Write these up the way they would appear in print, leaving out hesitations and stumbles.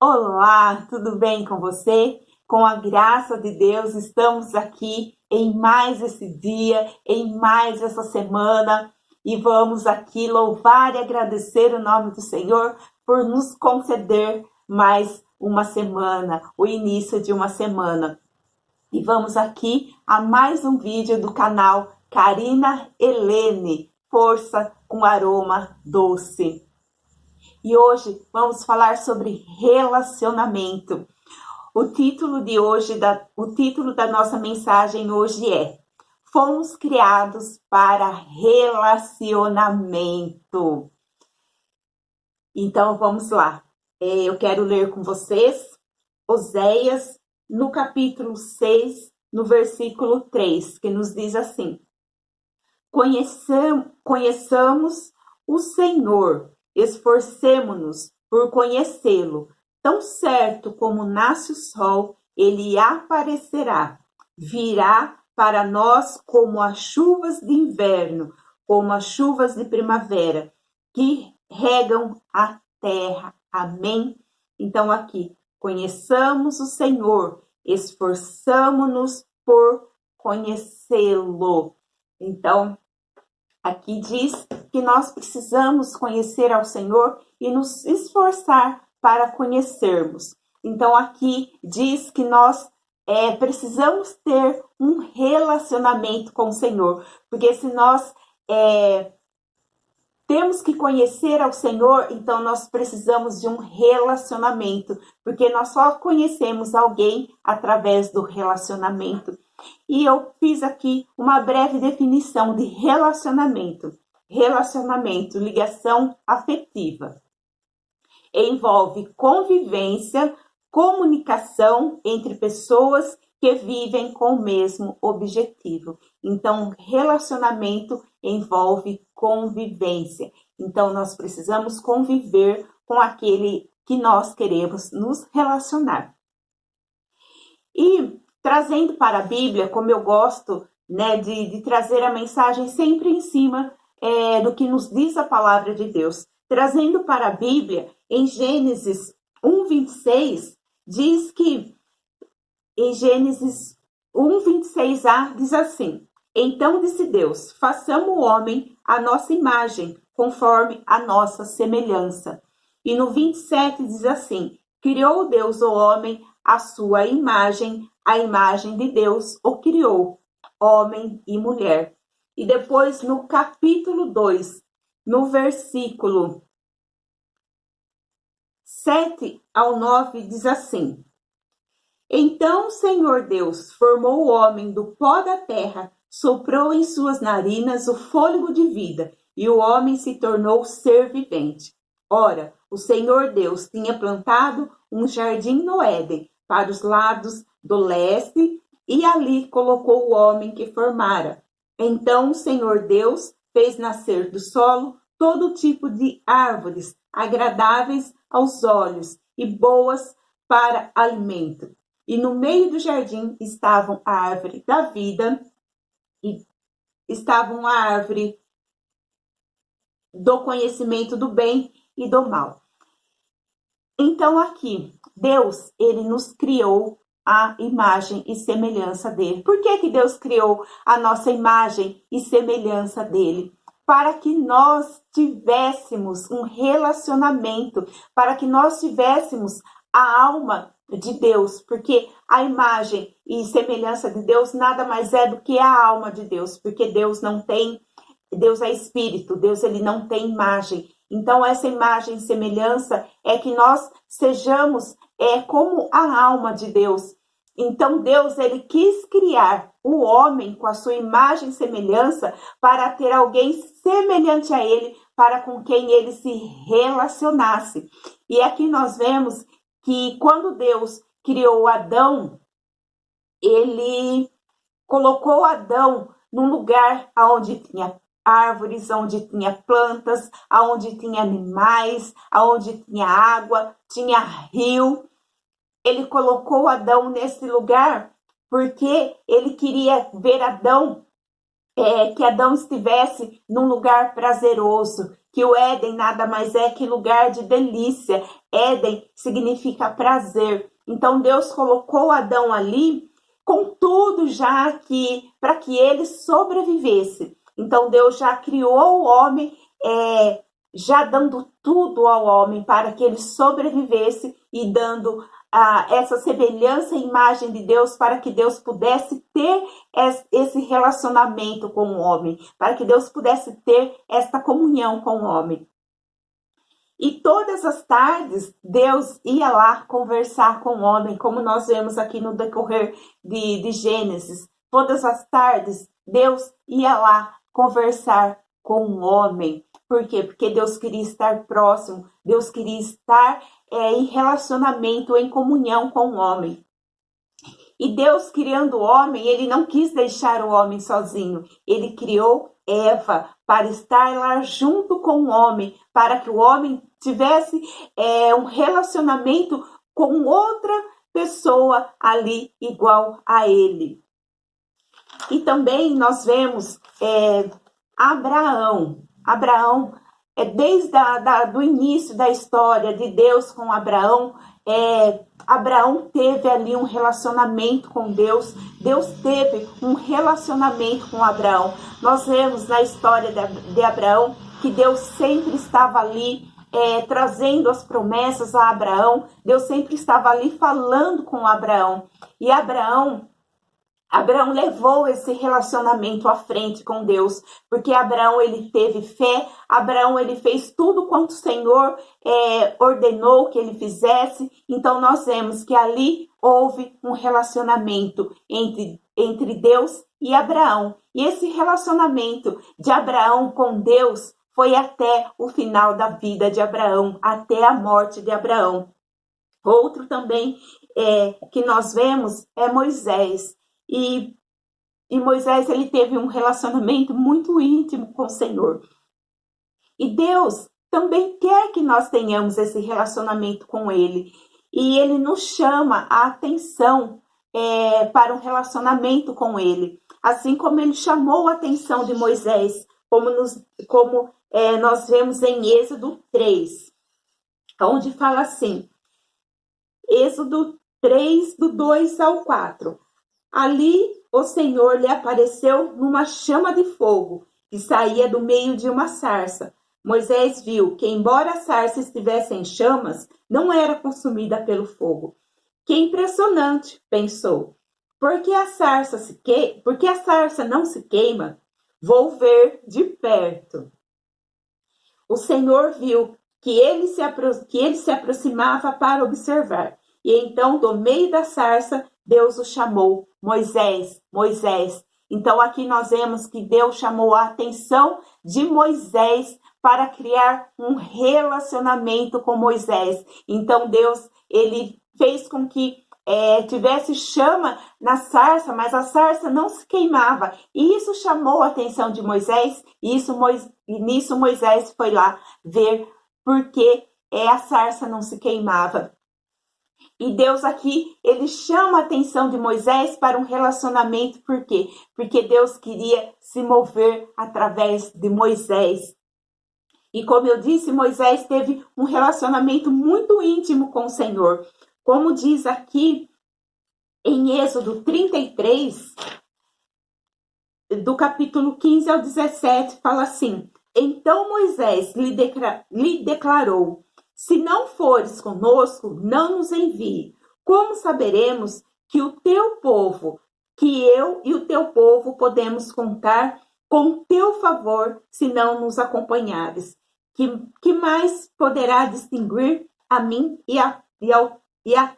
Olá, tudo bem com você? Com a graça de Deus, estamos aqui em mais esse dia, em mais essa semana, e vamos aqui louvar e agradecer o nome do Senhor por nos conceder mais uma semana, o início de uma semana. E vamos aqui a mais um vídeo do canal Karina Helene, Força com Aroma Doce. E hoje vamos falar sobre relacionamento. O título da nossa mensagem hoje é: Fomos criados para relacionamento. Então vamos lá. Eu quero ler com vocês Oséias, no capítulo 6, no versículo 3, que nos diz assim: Conheçamos o Senhor, esforcemo-nos por conhecê-lo. Tão certo como nasce o sol, ele aparecerá. Virá para nós como as chuvas de inverno, como as chuvas de primavera, que regam a terra. Amém? Então aqui, conheçamos o Senhor, esforçamo-nos por conhecê-lo. Então, aqui diz que nós precisamos conhecer ao Senhor e nos esforçar para conhecermos. Então, aqui diz que nós precisamos ter um relacionamento com o Senhor, porque se nós temos que conhecer ao Senhor, então nós precisamos de um relacionamento, porque nós só conhecemos alguém através do relacionamento. E eu fiz aqui uma breve definição de relacionamento. Relacionamento, ligação afetiva. Envolve convivência, comunicação entre pessoas que vivem com o mesmo objetivo. Então, relacionamento envolve convivência. Então, nós precisamos conviver com aquele que nós queremos nos relacionar. E trazendo para a Bíblia, como eu gosto, né, de trazer a mensagem sempre em cima do que nos diz a palavra de Deus. Trazendo para a Bíblia, em Gênesis 1:26, diz que, em Gênesis 1:26a, diz assim: Então disse Deus, façamos o homem à nossa imagem, conforme a nossa semelhança. E no 27 diz assim: Criou Deus o homem à sua imagem, a imagem de Deus o criou, homem e mulher. E depois no capítulo 2, no versículo 7 ao 9, diz assim: Então o Senhor Deus formou o homem do pó da terra, soprou em suas narinas o fôlego de vida, e o homem se tornou ser vivente. Ora, o Senhor Deus tinha plantado um jardim no Éden, para os lados do leste, e ali colocou o homem que formara. Então o Senhor Deus fez nascer do solo todo tipo de árvores agradáveis aos olhos e boas para alimento. E no meio do jardim estavam a árvore da vida e estavam a árvore do conhecimento do bem e do mal. Então aqui, Deus, ele nos criou a imagem e semelhança dele. Por que Deus criou a nossa imagem e semelhança dele? Para que nós tivéssemos um relacionamento, para que nós tivéssemos a alma de Deus, porque a imagem e semelhança de Deus nada mais é do que a alma de Deus, porque Deus é espírito, Deus ele não tem imagem. Então essa imagem e semelhança é que nós sejamos como a alma de Deus. Então Deus ele quis criar o homem com a sua imagem e semelhança para ter alguém semelhante a ele, para com quem ele se relacionasse. E aqui nós vemos que quando Deus criou Adão, ele colocou Adão num lugar onde tinha árvores, onde tinha plantas, onde tinha animais, onde tinha água, tinha rio. Ele colocou Adão nesse lugar porque ele queria ver Adão, que Adão estivesse num lugar prazeroso, que o Éden nada mais é que lugar de delícia. Éden significa prazer. Então Deus colocou Adão ali com tudo já que para que ele sobrevivesse. Então Deus já criou o homem, já dando tudo ao homem para que ele sobrevivesse e dando essa semelhança e imagem de Deus para que Deus pudesse ter esse relacionamento com o homem, para que Deus pudesse ter esta comunhão com o homem. E todas as tardes, Deus ia lá conversar com o homem, como nós vemos aqui no decorrer de Gênesis. Todas as tardes, Deus ia lá conversar com o homem. Por quê? Porque Deus queria estar próximo, Deus queria estar em relacionamento, em comunhão com o homem. E Deus, criando o homem, ele não quis deixar o homem sozinho. Ele criou Eva para estar lá junto com o homem, para que o homem tivesse um relacionamento com outra pessoa ali igual a ele. E também nós vemos Abraão. Abraão, desde do início da história de Deus com Abraão, Abraão teve ali um relacionamento com Deus. Deus teve um relacionamento com Abraão. Nós vemos na história de Abraão que Deus sempre estava ali trazendo as promessas a Abraão. Deus sempre estava ali falando com Abraão. E Abraão levou esse relacionamento à frente com Deus, porque Abraão ele teve fé, Abraão ele fez tudo quanto o Senhor ordenou que ele fizesse. Então nós vemos que ali houve um relacionamento entre Deus e Abraão. E esse relacionamento de Abraão com Deus foi até o final da vida de Abraão, até a morte de Abraão. Outro também que nós vemos é Moisés. E Moisés ele teve um relacionamento muito íntimo com o Senhor. E Deus também quer que nós tenhamos esse relacionamento com Ele. E Ele nos chama a atenção para um relacionamento com Ele. Assim como Ele chamou a atenção de Moisés, como nós vemos em Êxodo 3, onde fala assim, Êxodo 3, do 2 ao 4. Ali o Senhor lhe apareceu numa chama de fogo que saía do meio de uma sarça. Moisés viu que, embora a sarça estivesse em chamas, não era consumida pelo fogo. Que impressionante, pensou. Por que a sarça não se queima? Vou ver de perto. O Senhor viu que ele se aproximava para observar. E então, do meio da sarça, Deus o chamou, Moisés, Moisés. Então aqui nós vemos que Deus chamou a atenção de Moisés para criar um relacionamento com Moisés. Então Deus, ele fez com que tivesse chama na sarça, mas a sarça não se queimava. E isso chamou a atenção de Moisés, e nisso Moisés foi lá ver por que a sarça não se queimava. E Deus aqui, ele chama a atenção de Moisés para um relacionamento. Por quê? Porque Deus queria se mover através de Moisés. E como eu disse, Moisés teve um relacionamento muito íntimo com o Senhor. Como diz aqui em Êxodo 33, do capítulo 15 ao 17, fala assim, então Moisés lhe declarou, se não fores conosco, não nos envie. Como saberemos que eu e o teu povo podemos contar com teu favor se não nos acompanhares? Que mais poderá distinguir a mim e a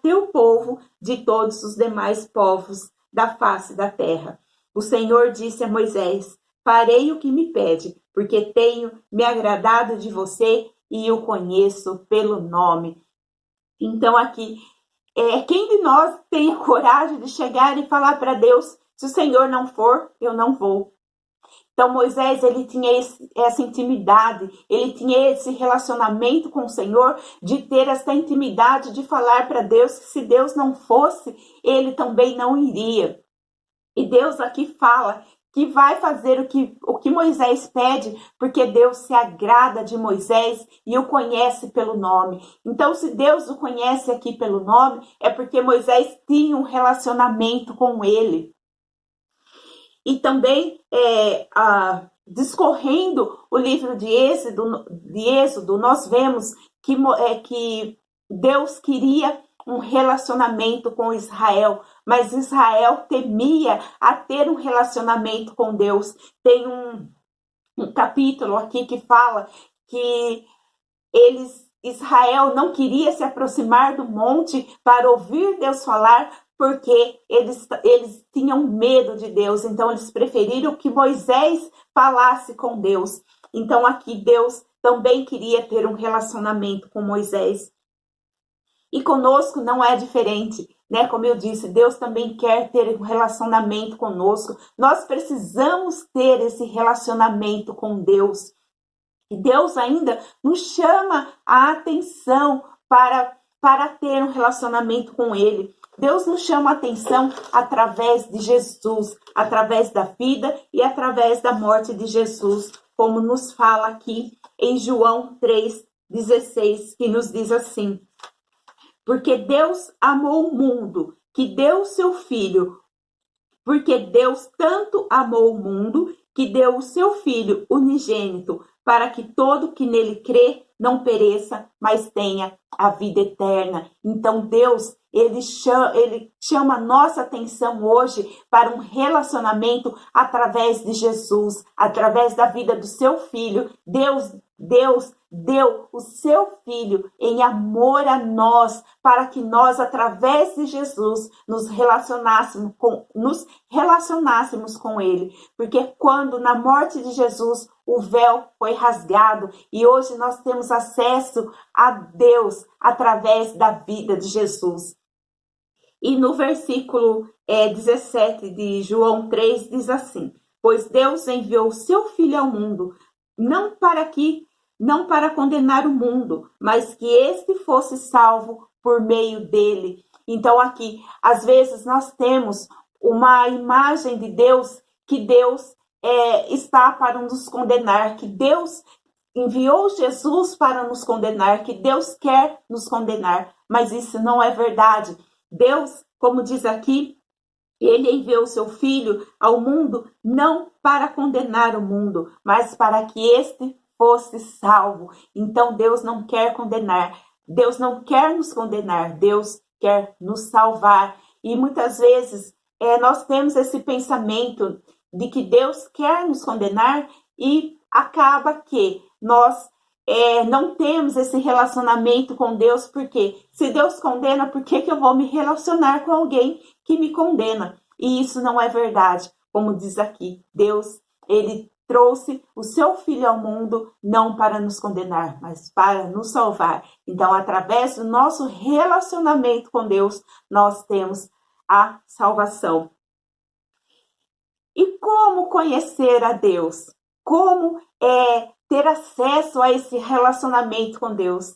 teu povo de todos os demais povos da face da terra? O Senhor disse a Moisés, farei o que me pede, porque tenho me agradado de você e o conheço pelo nome. Então aqui, quem de nós tem a coragem de chegar e falar para Deus, se o Senhor não for, eu não vou. Então Moisés, ele tinha essa intimidade, ele tinha esse relacionamento com o Senhor, de ter essa intimidade de falar para Deus que se Deus não fosse, ele também não iria. E Deus aqui fala que vai fazer o que Moisés pede, porque Deus se agrada de Moisés e o conhece pelo nome. Então, se Deus o conhece aqui pelo nome, é porque Moisés tinha um relacionamento com ele. E também, discorrendo o livro de Êxodo, nós vemos que Deus queria um relacionamento com Israel, mas Israel temia a ter um relacionamento com Deus. Tem um capítulo aqui que fala que Israel não queria se aproximar do monte para ouvir Deus falar, porque eles tinham medo de Deus, então eles preferiram que Moisés falasse com Deus. Então aqui Deus também queria ter um relacionamento com Moisés. E conosco não é diferente, né? Como eu disse, Deus também quer ter um relacionamento conosco. Nós precisamos ter esse relacionamento com Deus. E Deus ainda nos chama a atenção para ter um relacionamento com Ele. Deus nos chama a atenção através de Jesus, através da vida e através da morte de Jesus, como nos fala aqui em João 3,16, que nos diz assim: porque Deus amou o mundo, que deu o seu Filho, porque Deus tanto amou o mundo, que deu o seu Filho unigênito, para que todo que nele crê não pereça, mas tenha a vida eterna. Então Deus, ele chama a nossa atenção hoje para um relacionamento através de Jesus, através da vida do seu Filho. Deus deu o seu Filho em amor a nós, para que nós, através de Jesus, nos relacionássemos com Ele. Porque quando na morte de Jesus o véu foi rasgado e hoje nós temos acesso a Deus através da vida de Jesus. E no versículo 17 de João 3 diz assim: pois Deus enviou o seu Filho ao mundo, não para condenar o mundo, mas que este fosse salvo por meio dele. Então aqui, às vezes nós temos uma imagem de Deus, que Deus está para nos condenar, que Deus enviou Jesus para nos condenar, que Deus quer nos condenar, mas isso não é verdade. Deus, como diz aqui, ele enviou seu Filho ao mundo não para condenar o mundo, mas para que este fosse salvo. Então Deus não quer condenar, Deus não quer nos condenar, Deus quer nos salvar. E muitas vezes nós temos esse pensamento de que Deus quer nos condenar e acaba que nós não temos esse relacionamento com Deus, porque se Deus condena, por que eu vou me relacionar com alguém que me condena? E isso não é verdade. Como diz aqui, Deus, ele trouxe o seu Filho ao mundo não para nos condenar, mas para nos salvar. Então, através do nosso relacionamento com Deus, nós temos a salvação. E como conhecer a Deus? Como ter acesso a esse relacionamento com Deus?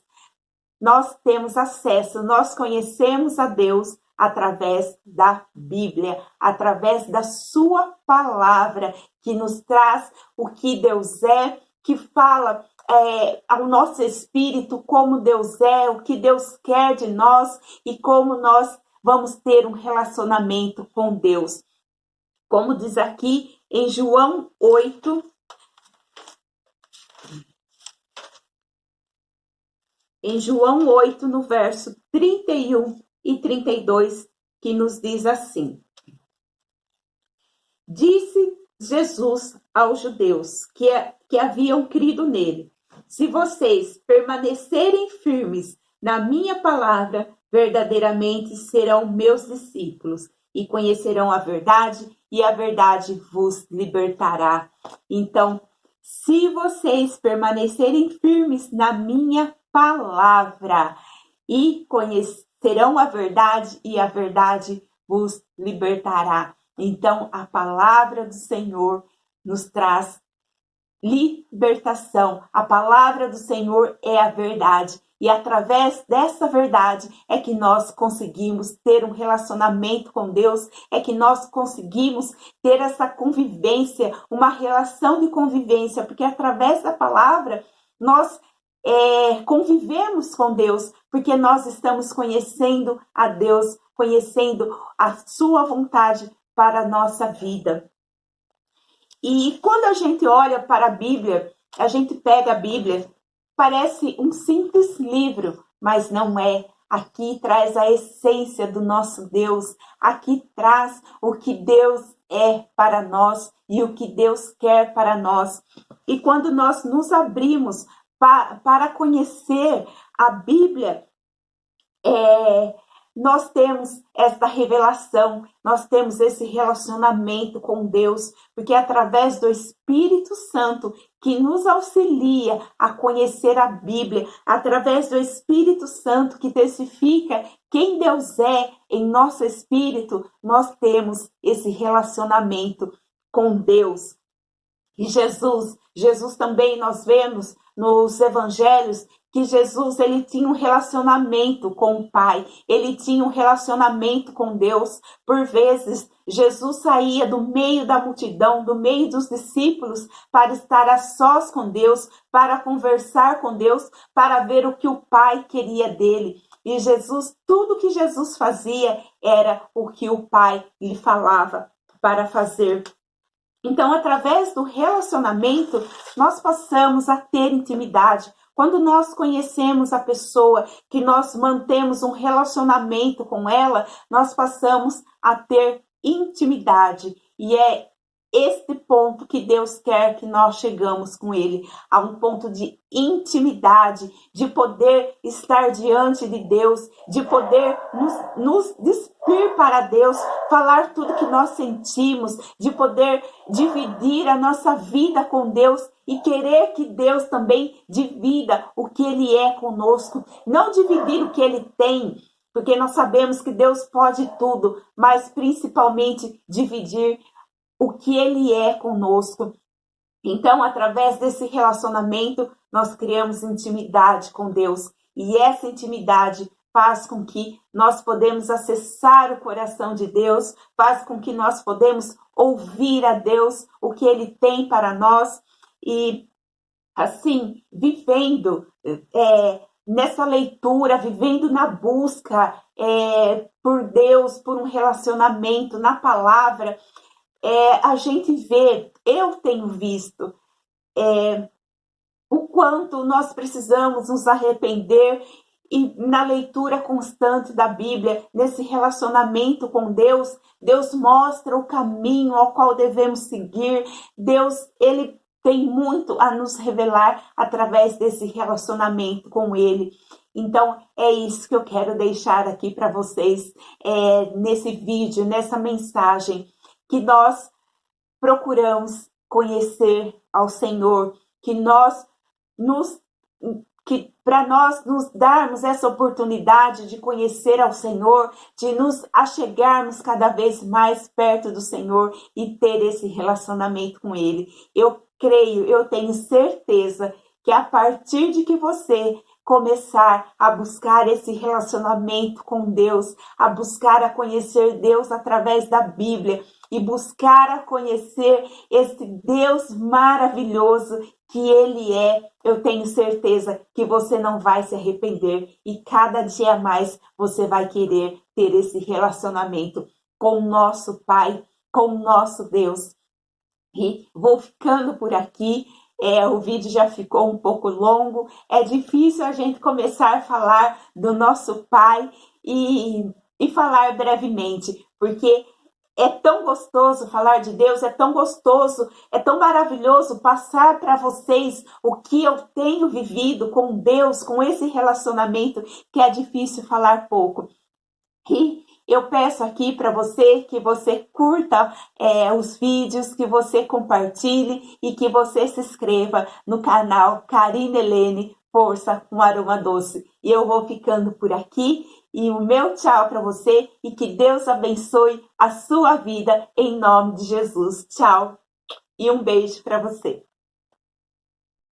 Nós temos acesso, nós conhecemos a Deus através da Bíblia, através da sua palavra, que nos traz o que Deus é, que fala ao nosso espírito como Deus é, o que Deus quer de nós e como nós vamos ter um relacionamento com Deus. Como diz aqui em João 8, no verso 31 e 32, que nos diz assim: disse Jesus aos judeus que haviam crido nele: se vocês permanecerem firmes na minha palavra, verdadeiramente serão meus discípulos e conhecerão a verdade, e a verdade vos libertará. Então, se vocês permanecerem firmes na minha palavra e conhecerão a verdade, e a verdade vos libertará. Então, a palavra do Senhor nos traz libertação. A palavra do Senhor é a verdade. E através dessa verdade é que nós conseguimos ter um relacionamento com Deus, é que nós conseguimos ter essa convivência, uma relação de convivência, porque através da palavra nós convivemos com Deus, porque nós estamos conhecendo a Deus, conhecendo a sua vontade para a nossa vida. E quando a gente olha para a Bíblia, a gente pega a Bíblia, parece um simples livro, mas não é. Aqui traz a essência do nosso Deus, aqui traz o que Deus é para nós e o que Deus quer para nós. E quando nós nos abrimos para conhecer a Bíblia, nós temos esta revelação, nós temos esse relacionamento com Deus, porque é através do Espírito Santo que nos auxilia a conhecer a Bíblia, através do Espírito Santo que testifica quem Deus é em nosso espírito, nós temos esse relacionamento com Deus. E Jesus também nós vemos nos evangelhos que Jesus ele tinha um relacionamento com o Pai, ele tinha um relacionamento com Deus. Por vezes, Jesus saía do meio da multidão, do meio dos discípulos, para estar a sós com Deus, para conversar com Deus, para ver o que o Pai queria dele. E Jesus, tudo que Jesus fazia era o que o Pai lhe falava para fazer. Então, através do relacionamento, nós passamos a ter intimidade. Quando nós conhecemos a pessoa, que nós mantemos um relacionamento com ela, nós passamos a ter intimidade. E é este ponto que Deus quer que nós chegamos com Ele, a um ponto de intimidade, de poder estar diante de Deus, de poder nos despir para Deus, falar tudo que nós sentimos, de poder dividir a nossa vida com Deus e querer que Deus também divida o que Ele é conosco, não dividir o que Ele tem, porque nós sabemos que Deus pode tudo, mas principalmente dividir o que Ele é conosco. Então, através desse relacionamento, nós criamos intimidade com Deus. E essa intimidade faz com que nós podemos acessar o coração de Deus, faz com que nós podemos ouvir a Deus, o que Ele tem para nós. E assim, vivendo nessa leitura, vivendo na busca por Deus, por um relacionamento na palavra, a gente vê, eu tenho visto o quanto nós precisamos nos arrepender e na leitura constante da Bíblia, nesse relacionamento com Deus, Deus mostra o caminho ao qual devemos seguir. Deus, Ele tem muito a nos revelar através desse relacionamento com Ele. Então, é isso que eu quero deixar aqui para vocês nesse vídeo, nessa mensagem, que nós procuramos conhecer ao Senhor, que para nós nos darmos essa oportunidade de conhecer ao Senhor, de nos achegarmos cada vez mais perto do Senhor e ter esse relacionamento com Ele. Eu creio, eu tenho certeza que a partir de que você começar a buscar esse relacionamento com Deus, a buscar a conhecer Deus através da Bíblia e buscar a conhecer esse Deus maravilhoso que Ele é, eu tenho certeza que você não vai se arrepender e cada dia mais você vai querer ter esse relacionamento com o nosso Pai, com o nosso Deus. E vou ficando por aqui. O vídeo já ficou um pouco longo, é difícil a gente começar a falar do nosso Pai e falar brevemente, porque é tão gostoso falar de Deus, é tão gostoso, é tão maravilhoso passar para vocês o que eu tenho vivido com Deus, com esse relacionamento, que é difícil falar pouco. E eu peço aqui para você que você curta os vídeos, que você compartilhe e que você se inscreva no canal Karina Helene Força com Aroma Doce. E eu vou ficando por aqui e o meu tchau para você e que Deus abençoe a sua vida em nome de Jesus. Tchau e um beijo para você.